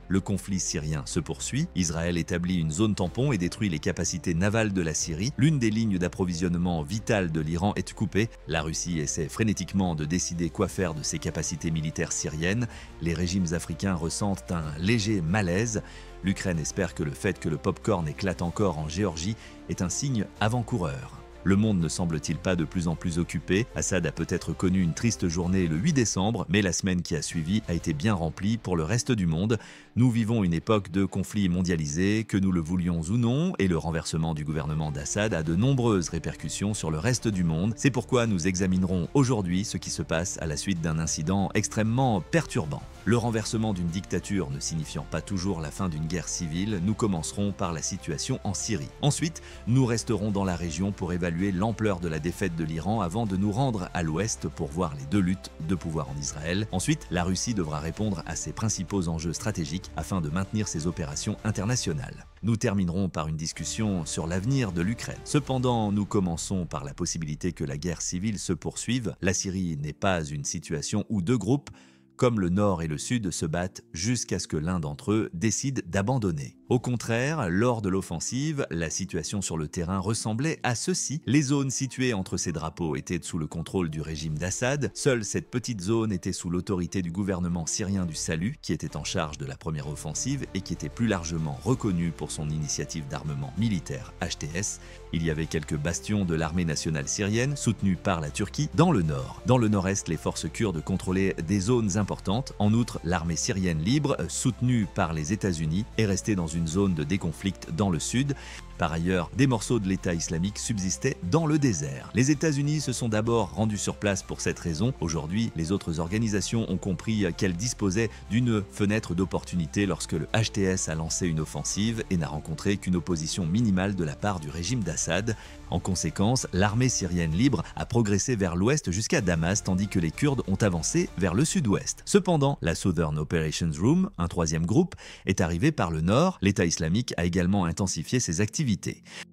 Le conflit syrien se poursuit, Israël établit une zone tampon et détruit les capacités navales de la Syrie, l'une des lignes d'approvisionnement vitales de l'Iran est coupée, la Russie essaie frénétiquement de décider quoi faire de ses capacités militaires syriennes, les régimes africains ressentent un léger malaise, l'Ukraine espère que le fait que le pop-corn éclate encore en Géorgie est un signe avant-coureur. Le monde ne semble-t-il pas de plus en plus occupé? Assad a peut-être connu une triste journée le 8 décembre, mais la semaine qui a suivi a été bien remplie pour le reste du monde. Nous vivons une époque de conflits mondialisés, que nous le voulions ou non, et le renversement du gouvernement d'Assad a de nombreuses répercussions sur le reste du monde. C'est pourquoi nous examinerons aujourd'hui ce qui se passe à la suite d'un incident extrêmement perturbant. Le renversement d'une dictature ne signifiant pas toujours la fin d'une guerre civile, nous commencerons par la situation en Syrie. Ensuite, nous resterons dans la région pour évaluer l'ampleur de la défaite de l'Iran avant de nous rendre à l'ouest pour voir les deux luttes de pouvoir en Israël. Ensuite, la Russie devra répondre à ses principaux enjeux stratégiques afin de maintenir ses opérations internationales. Nous terminerons par une discussion sur l'avenir de l'Ukraine. Cependant, nous commençons par la possibilité que la guerre civile se poursuive. La Syrie n'est pas une situation où deux groupes, comme le Nord et le Sud, se battent jusqu'à ce que l'un d'entre eux décide d'abandonner. Au contraire, lors de l'offensive, la situation sur le terrain ressemblait à ceci. Les zones situées entre ces drapeaux étaient sous le contrôle du régime d'Assad. Seule cette petite zone était sous l'autorité du gouvernement syrien du Salut, qui était en charge de la première offensive et qui était plus largement reconnu pour son initiative d'armement militaire HTS. Il y avait quelques bastions de l'armée nationale syrienne, soutenus par la Turquie, dans le nord. Dans le nord-est, les forces kurdes contrôlaient des zones importantes. En outre, l'armée syrienne libre, soutenue par les États-Unis, est restée dans une zone de déconflict dans le sud. Par ailleurs, des morceaux de l'État islamique subsistaient dans le désert. Les États-Unis se sont d'abord rendus sur place pour cette raison. Aujourd'hui, les autres organisations ont compris qu'elles disposaient d'une fenêtre d'opportunité lorsque le HTS a lancé une offensive et n'a rencontré qu'une opposition minimale de la part du régime d'Assad. En conséquence, l'armée syrienne libre a progressé vers l'ouest jusqu'à Damas, tandis que les Kurdes ont avancé vers le sud-ouest. Cependant, la Southern Operations Room, un troisième groupe, est arrivé par le nord. L'État islamique a également intensifié ses activités.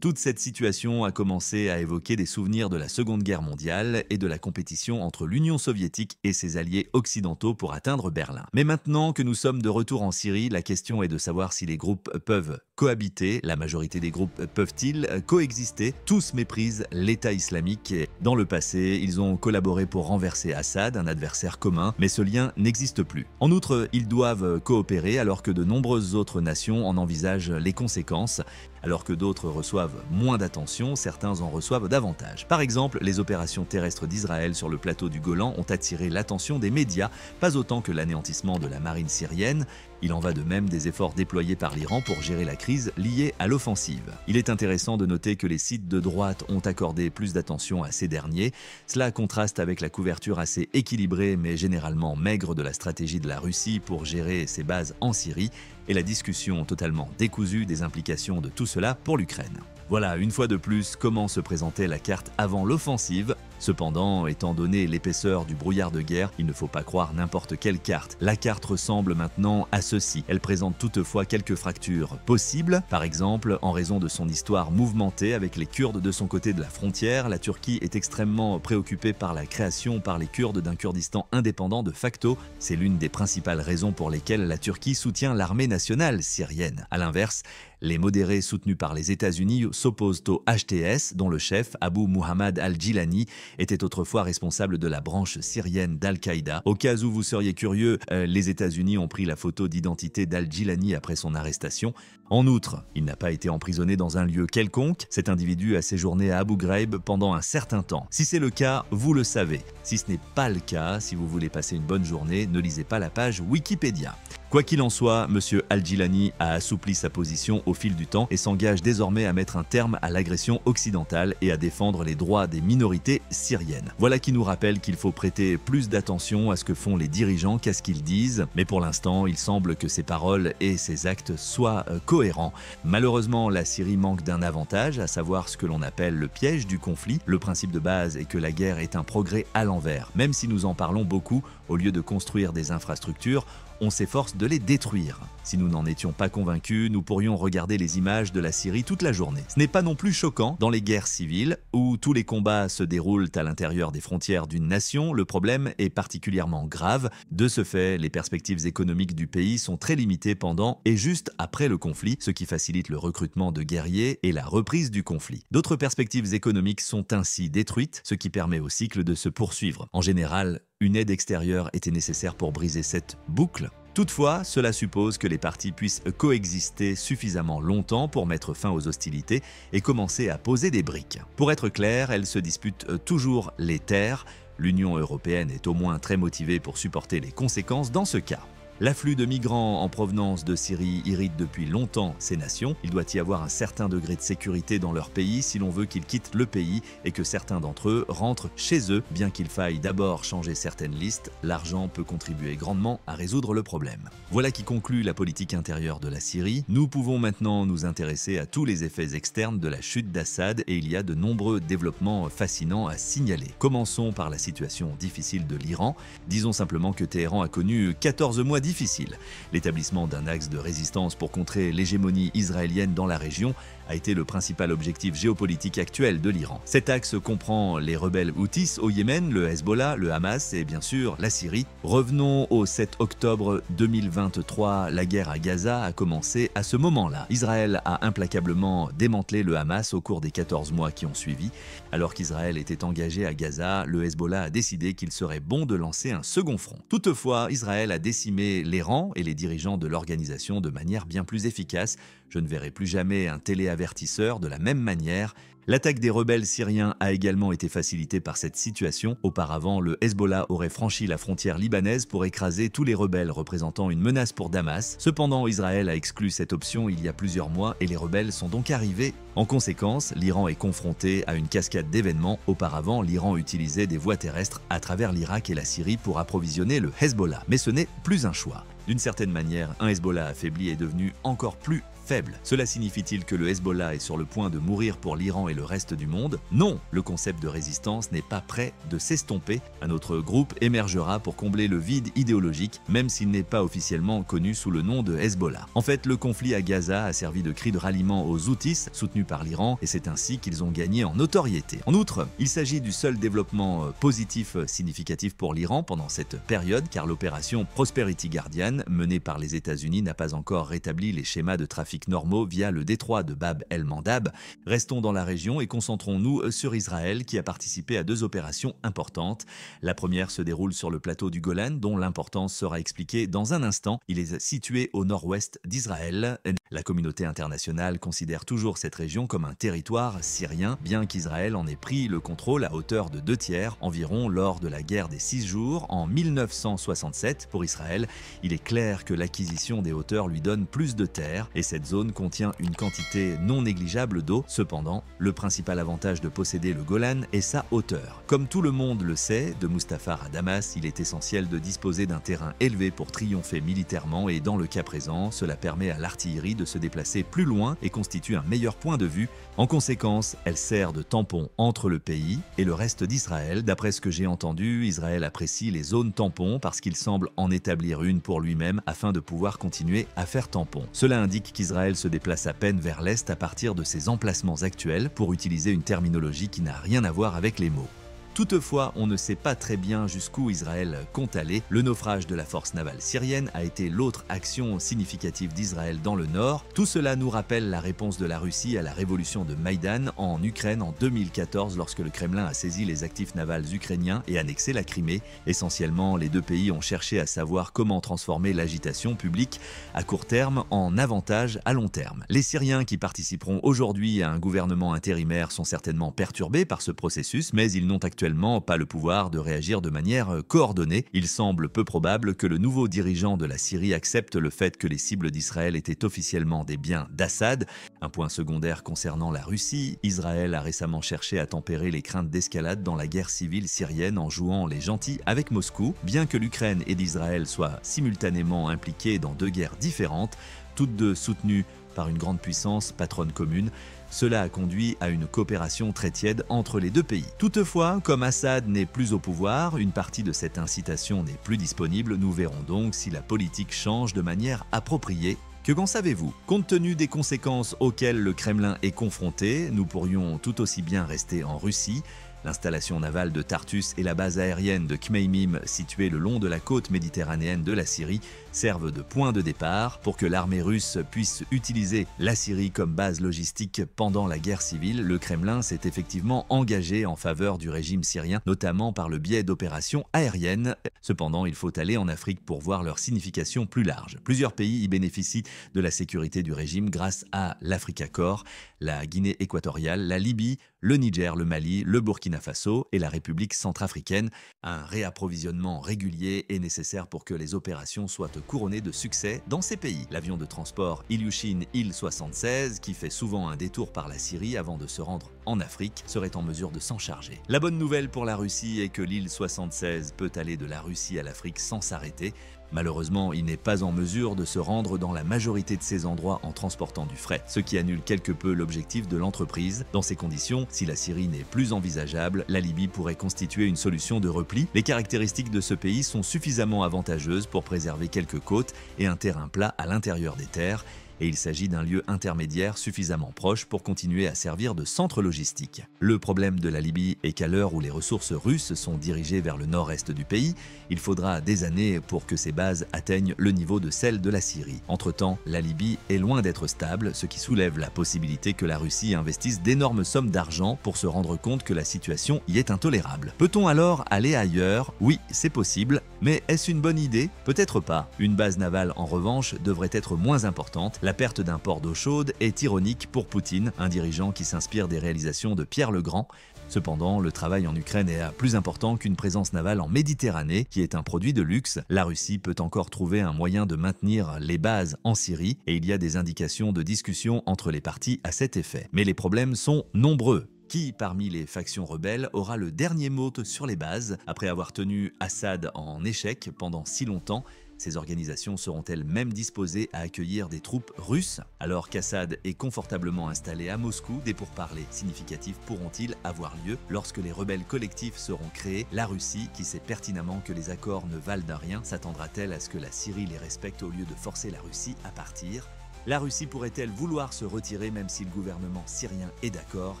Toute cette situation a commencé à évoquer des souvenirs de la Seconde Guerre mondiale et de la compétition entre l'Union soviétique et ses alliés occidentaux pour atteindre Berlin. Mais maintenant que nous sommes de retour en Syrie, la question est de savoir si les groupes peuvent cohabiter. La majorité des groupes peuvent-ils coexister? Tous méprisent l'État islamique. Dans le passé, ils ont collaboré pour renverser Assad, un adversaire commun, mais ce lien n'existe plus. En outre, ils doivent coopérer alors que de nombreuses autres nations en envisagent les conséquences. Alors que d'autres reçoivent moins d'attention, certains en reçoivent davantage. Par exemple, les opérations terrestres d'Israël sur le plateau du Golan ont attiré l'attention des médias, pas autant que l'anéantissement de la marine syrienne. Il en va de même des efforts déployés par l'Iran pour gérer la crise liée à l'offensive. Il est intéressant de noter que les sites de droite ont accordé plus d'attention à ces derniers. Cela contraste avec la couverture assez équilibrée mais généralement maigre de la stratégie de la Russie pour gérer ses bases en Syrie et la discussion totalement décousue des implications de tout cela pour l'Ukraine. Voilà, une fois de plus, comment se présentait la carte avant l'offensive. Cependant, étant donné l'épaisseur du brouillard de guerre, il ne faut pas croire n'importe quelle carte. La carte ressemble maintenant à ceci. Elle présente toutefois quelques fractures possibles. Par exemple, en raison de son histoire mouvementée avec les Kurdes de son côté de la frontière, la Turquie est extrêmement préoccupée par la création par les Kurdes d'un Kurdistan indépendant de facto. C'est l'une des principales raisons pour lesquelles la Turquie soutient l'armée nationale syrienne. À l'inverse, les modérés soutenus par les États-Unis s'opposent au HTS, dont le chef, Abu Muhammad al-Jilani, était autrefois responsable de la branche syrienne d'Al-Qaïda. Au cas où vous seriez curieux, les États-Unis ont pris la photo d'identité d'al-Jilani après son arrestation. En outre, il n'a pas été emprisonné dans un lieu quelconque. Cet individu a séjourné à Abu Ghraib pendant un certain temps. Si c'est le cas, vous le savez. Si ce n'est pas le cas, si vous voulez passer une bonne journée, ne lisez pas la page Wikipédia. Quoi qu'il en soit, M. al-Jilani a assoupli sa position au fil du temps et s'engage désormais à mettre un terme à l'agression occidentale et à défendre les droits des minorités syriennes. Voilà qui nous rappelle qu'il faut prêter plus d'attention à ce que font les dirigeants qu'à ce qu'ils disent, mais pour l'instant, il semble que ces paroles et ces actes soient cohérents. Malheureusement, la Syrie manque d'un avantage, à savoir ce que l'on appelle le piège du conflit. Le principe de base est que la guerre est un progrès à l'envers. Même si nous en parlons beaucoup, au lieu de construire des infrastructures, on s'efforce de les détruire. Si nous n'en étions pas convaincus, nous pourrions regarder les images de la Syrie toute la journée. Ce n'est pas non plus choquant dans les guerres civiles, où tous les combats se déroulent à l'intérieur des frontières d'une nation, le problème est particulièrement grave. De ce fait, les perspectives économiques du pays sont très limitées pendant et juste après le conflit, ce qui facilite le recrutement de guerriers et la reprise du conflit. D'autres perspectives économiques sont ainsi détruites, ce qui permet au cycle de se poursuivre. En général, une aide extérieure était nécessaire pour briser cette boucle. Toutefois, cela suppose que les parties puissent coexister suffisamment longtemps pour mettre fin aux hostilités et commencer à poser des briques. Pour être clair, elles se disputent toujours les terres. L'Union européenne est au moins très motivée pour supporter les conséquences dans ce cas. L'afflux de migrants en provenance de Syrie irrite depuis longtemps ces nations. Il doit y avoir un certain degré de sécurité dans leur pays si l'on veut qu'ils quittent le pays et que certains d'entre eux rentrent chez eux. Bien qu'il faille d'abord changer certaines listes, l'argent peut contribuer grandement à résoudre le problème. Voilà qui conclut la politique intérieure de la Syrie. Nous pouvons maintenant nous intéresser à tous les effets externes de la chute d'Assad et il y a de nombreux développements fascinants à signaler. Commençons par la situation difficile de l'Iran. Disons simplement que Téhéran a connu 14 mois difficile. L'établissement d'un axe de résistance pour contrer l'hégémonie israélienne dans la région a été le principal objectif géopolitique actuel de l'Iran. Cet axe comprend les rebelles houthis au Yémen, le Hezbollah, le Hamas et bien sûr la Syrie. Revenons au 7 octobre 2023, la guerre à Gaza a commencé à ce moment-là. Israël a implacablement démantelé le Hamas au cours des 14 mois qui ont suivi. Alors qu'Israël était engagé à Gaza, le Hezbollah a décidé qu'il serait bon de lancer un second front. Toutefois, Israël a décimé les rangs et les dirigeants de l'organisation de manière bien plus efficace. Je ne verrai plus jamais un téléavertisseur de la même manière. L'attaque des rebelles syriens a également été facilitée par cette situation. Auparavant, le Hezbollah aurait franchi la frontière libanaise pour écraser tous les rebelles représentant une menace pour Damas. Cependant, Israël a exclu cette option il y a plusieurs mois et les rebelles sont donc arrivés. En conséquence, l'Iran est confronté à une cascade d'événements. Auparavant, l'Iran utilisait des voies terrestres à travers l'Irak et la Syrie pour approvisionner le Hezbollah. Mais ce n'est plus un choix. D'une certaine manière, un Hezbollah affaibli est devenu encore plus faible. Cela signifie-t-il que le Hezbollah est sur le point de mourir pour l'Iran et le reste du monde? Non, le concept de résistance n'est pas prêt de s'estomper. Un autre groupe émergera pour combler le vide idéologique, même s'il n'est pas officiellement connu sous le nom de Hezbollah. En fait, le conflit à Gaza a servi de cri de ralliement aux Houthis, soutenus par l'Iran, et c'est ainsi qu'ils ont gagné en notoriété. En outre, il s'agit du seul développement positif significatif pour l'Iran pendant cette période, car l'opération Prosperity Guardian, menée par les États-Unis, n'a pas encore rétabli les schémas de trafic normaux via le détroit de Bab el-Mandab. Restons dans la région et concentrons-nous sur Israël qui a participé à deux opérations importantes. La première se déroule sur le plateau du Golan dont l'importance sera expliquée dans un instant. Il est situé au nord-ouest d'Israël. La communauté internationale considère toujours cette région comme un territoire syrien, bien qu'Israël en ait pris le contrôle à hauteur de 2/3 environ lors de la guerre des 6 jours en 1967. Pour Israël, il est clair que l'acquisition des hauteurs lui donne plus de terre et cette zone contient une quantité non négligeable d'eau. Cependant, le principal avantage de posséder le Golan est sa hauteur. Comme tout le monde le sait, de Mustafar à Damas, il est essentiel de disposer d'un terrain élevé pour triompher militairement et dans le cas présent, cela permet à l'artillerie de se déplacer plus loin et constitue un meilleur point de vue. En conséquence, elle sert de tampon entre le pays et le reste d'Israël. D'après ce que j'ai entendu, Israël apprécie les zones tampons parce qu'il semble en établir une pour lui-même afin de pouvoir continuer à faire tampon. Cela indique qu'Israël se déplace à peine vers l'est à partir de ses emplacements actuels pour utiliser une terminologie qui n'a rien à voir avec les mots. Toutefois, on ne sait pas très bien jusqu'où Israël compte aller. Le naufrage de la force navale syrienne a été l'autre action significative d'Israël dans le nord. Tout cela nous rappelle la réponse de la Russie à la révolution de Maïdan en Ukraine en 2014 lorsque le Kremlin a saisi les actifs navals ukrainiens et annexé la Crimée. Essentiellement, les deux pays ont cherché à savoir comment transformer l'agitation publique à court terme en avantage à long terme. Les Syriens qui participeront aujourd'hui à un gouvernement intérimaire sont certainement perturbés par ce processus, mais ils n'ont actuellement pas le pouvoir de réagir de manière coordonnée. Il semble peu probable que le nouveau dirigeant de la Syrie accepte le fait que les cibles d'Israël étaient officiellement des biens d'Assad. Un point secondaire concernant la Russie, Israël a récemment cherché à tempérer les craintes d'escalade dans la guerre civile syrienne en jouant les gentils avec Moscou. Bien que l'Ukraine et d'Israël soient simultanément impliqués dans deux guerres différentes, toutes deux soutenues par une grande puissance patronne commune, Cela a conduit à une coopération très tiède entre les deux pays. Toutefois, comme Assad n'est plus au pouvoir, une partie de cette incitation n'est plus disponible. Nous verrons donc si la politique change de manière appropriée. Que qu'en savez-vous? Compte tenu des conséquences auxquelles le Kremlin est confronté, nous pourrions tout aussi bien rester en Russie. L'installation navale de Tartus et la base aérienne de Khmeimim, située le long de la côte méditerranéenne de la Syrie, servent de point de départ pour que l'armée russe puisse utiliser la Syrie comme base logistique pendant la guerre civile. Le Kremlin s'est effectivement engagé en faveur du régime syrien, notamment par le biais d'opérations aériennes. Cependant, il faut aller en Afrique pour voir leur signification plus large. Plusieurs pays y bénéficient de la sécurité du régime grâce à l'Africa Corps, la Guinée équatoriale, la Libye, le Niger, le Mali, le Burkina Faso et la République centrafricaine. Un réapprovisionnement régulier est nécessaire pour que les opérations soient couronnées de succès dans ces pays. L'avion de transport Ilyushin Il-76, qui fait souvent un détour par la Syrie avant de se rendre en Afrique, serait en mesure de s'en charger. La bonne nouvelle pour la Russie est que l'Il-76 peut aller de la Russie à l'Afrique sans s'arrêter. Malheureusement, il n'est pas en mesure de se rendre dans la majorité de ces endroits en transportant du fret, ce qui annule quelque peu l'objectif de l'entreprise. Dans ces conditions, si la Syrie n'est plus envisageable, la Libye pourrait constituer une solution de repli. Les caractéristiques de ce pays sont suffisamment avantageuses pour préserver quelques côtes et un terrain plat à l'intérieur des terres. Et il s'agit d'un lieu intermédiaire suffisamment proche pour continuer à servir de centre logistique. Le problème de la Libye est qu'à l'heure où les ressources russes sont dirigées vers le nord-est du pays, il faudra des années pour que ces bases atteignent le niveau de celles de la Syrie. Entre-temps, la Libye est loin d'être stable, ce qui soulève la possibilité que la Russie investisse d'énormes sommes d'argent pour se rendre compte que la situation y est intolérable. Peut-on alors aller ailleurs? Oui, c'est possible, mais est-ce une bonne idée? Peut-être pas. Une base navale, en revanche, devrait être moins importante. La perte d'un port d'eau chaude est ironique pour Poutine, un dirigeant qui s'inspire des réalisations de Pierre le Grand. Cependant, le travail en Ukraine est plus important qu'une présence navale en Méditerranée, qui est un produit de luxe. La Russie peut encore trouver un moyen de maintenir les bases en Syrie, et il y a des indications de discussion entre les parties à cet effet. Mais les problèmes sont nombreux. Qui, parmi les factions rebelles, aura le dernier mot sur les bases? Après avoir tenu Assad en échec pendant si longtemps, ces organisations seront-elles même disposées à accueillir des troupes russes? Alors qu'Assad est confortablement installé à Moscou, des pourparlers significatifs pourront-ils avoir lieu? Lorsque les rebelles collectifs seront créés, la Russie, qui sait pertinemment que les accords ne valent d'un rien, s'attendra-t-elle à ce que la Syrie les respecte au lieu de forcer la Russie à partir? La Russie pourrait-elle vouloir se retirer même si le gouvernement syrien est d'accord,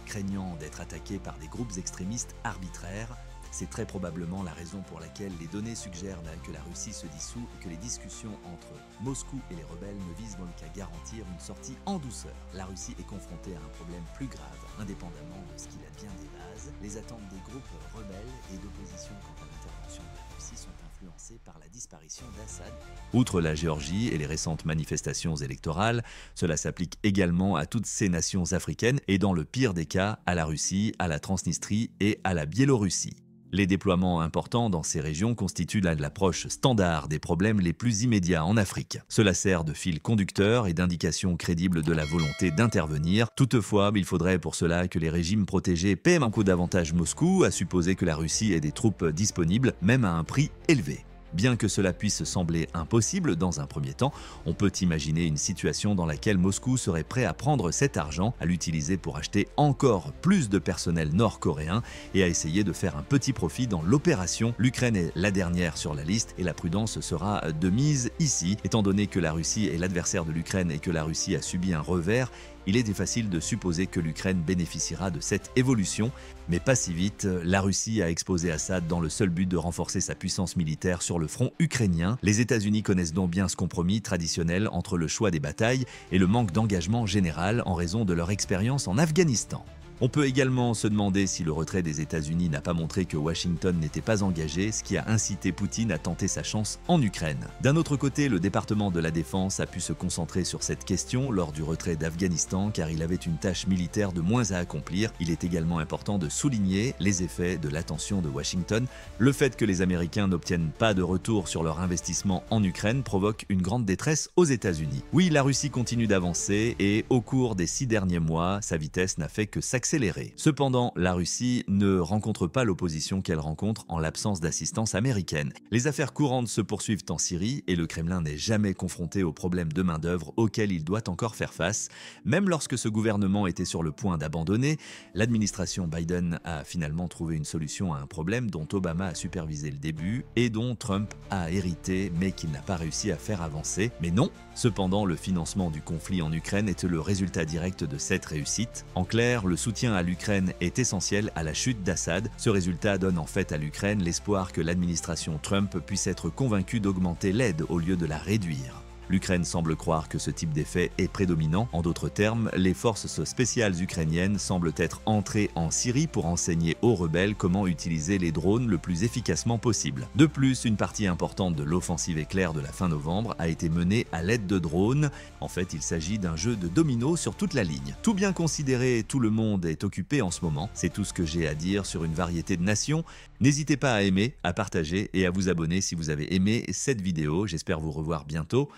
craignant d'être attaqué par des groupes extrémistes arbitraires? C'est très probablement la raison pour laquelle les données suggèrent que la Russie se dissout et que les discussions entre Moscou et les rebelles ne visent donc qu'à garantir une sortie en douceur. La Russie est confrontée à un problème plus grave. Indépendamment de ce qu'il advient des bases, les attentes des groupes rebelles et d'opposition quant à l'intervention de la Russie sont influencées par la disparition d'Assad. Outre la Géorgie et les récentes manifestations électorales, cela s'applique également à toutes ces nations africaines et dans le pire des cas, à la Russie, à la Transnistrie et à la Biélorussie. Les déploiements importants dans ces régions constituent l'approche standard des problèmes les plus immédiats en Afrique. Cela sert de fil conducteur et d'indication crédible de la volonté d'intervenir. Toutefois, il faudrait pour cela que les régimes protégés paient un coup d'avantage Moscou, à supposer que la Russie ait des troupes disponibles, même à un prix élevé. Bien que cela puisse sembler impossible dans un premier temps, on peut imaginer une situation dans laquelle Moscou serait prêt à prendre cet argent, à l'utiliser pour acheter encore plus de personnel nord-coréen et à essayer de faire un petit profit dans l'opération. L'Ukraine est la dernière sur la liste et la prudence sera de mise ici. Étant donné que la Russie est l'adversaire de l'Ukraine et que la Russie a subi un revers, il était facile de supposer que l'Ukraine bénéficiera de cette évolution, mais pas si vite. La Russie a exposé Assad dans le seul but de renforcer sa puissance militaire sur le front ukrainien. Les États-Unis connaissent donc bien ce compromis traditionnel entre le choix des batailles et le manque d'engagement général en raison de leur expérience en Afghanistan. On peut également se demander si le retrait des États-Unis n'a pas montré que Washington n'était pas engagé, ce qui a incité Poutine à tenter sa chance en Ukraine. D'un autre côté, le département de la Défense a pu se concentrer sur cette question lors du retrait d'Afghanistan car il avait une tâche militaire de moins à accomplir. Il est également important de souligner les effets de l'attention de Washington. Le fait que les Américains n'obtiennent pas de retour sur leur investissement en Ukraine provoque une grande détresse aux États-Unis. Oui, la Russie continue d'avancer et au cours des 6 derniers mois, sa vitesse n'a fait que s'accélérer. s'accélérer. Cependant, la Russie ne rencontre pas l'opposition qu'elle rencontre en l'absence d'assistance américaine. Les affaires courantes se poursuivent en Syrie et le Kremlin n'est jamais confronté aux problèmes de main-d'œuvre auxquels il doit encore faire face. Même lorsque ce gouvernement était sur le point d'abandonner, l'administration Biden a finalement trouvé une solution à un problème dont Obama a supervisé le début et dont Trump a hérité mais qu'il n'a pas réussi à faire avancer. Mais non, cependant, le financement du conflit en Ukraine est le résultat direct de cette réussite. En clair, le soutien à l'Ukraine est essentiel à la chute d'Assad. Ce résultat donne en fait à l'Ukraine l'espoir que l'administration Trump puisse être convaincue d'augmenter l'aide au lieu de la réduire. L'Ukraine semble croire que ce type d'effet est prédominant. En d'autres termes, les forces spéciales ukrainiennes semblent être entrées en Syrie pour enseigner aux rebelles comment utiliser les drones le plus efficacement possible. De plus, une partie importante de l'offensive éclair de la fin novembre a été menée à l'aide de drones. En fait, il s'agit d'un jeu de dominos sur toute la ligne. Tout bien considéré, tout le monde est occupé en ce moment. C'est tout ce que j'ai à dire sur une variété de nations. N'hésitez pas à aimer, à partager et à vous abonner si vous avez aimé cette vidéo. J'espère vous revoir bientôt.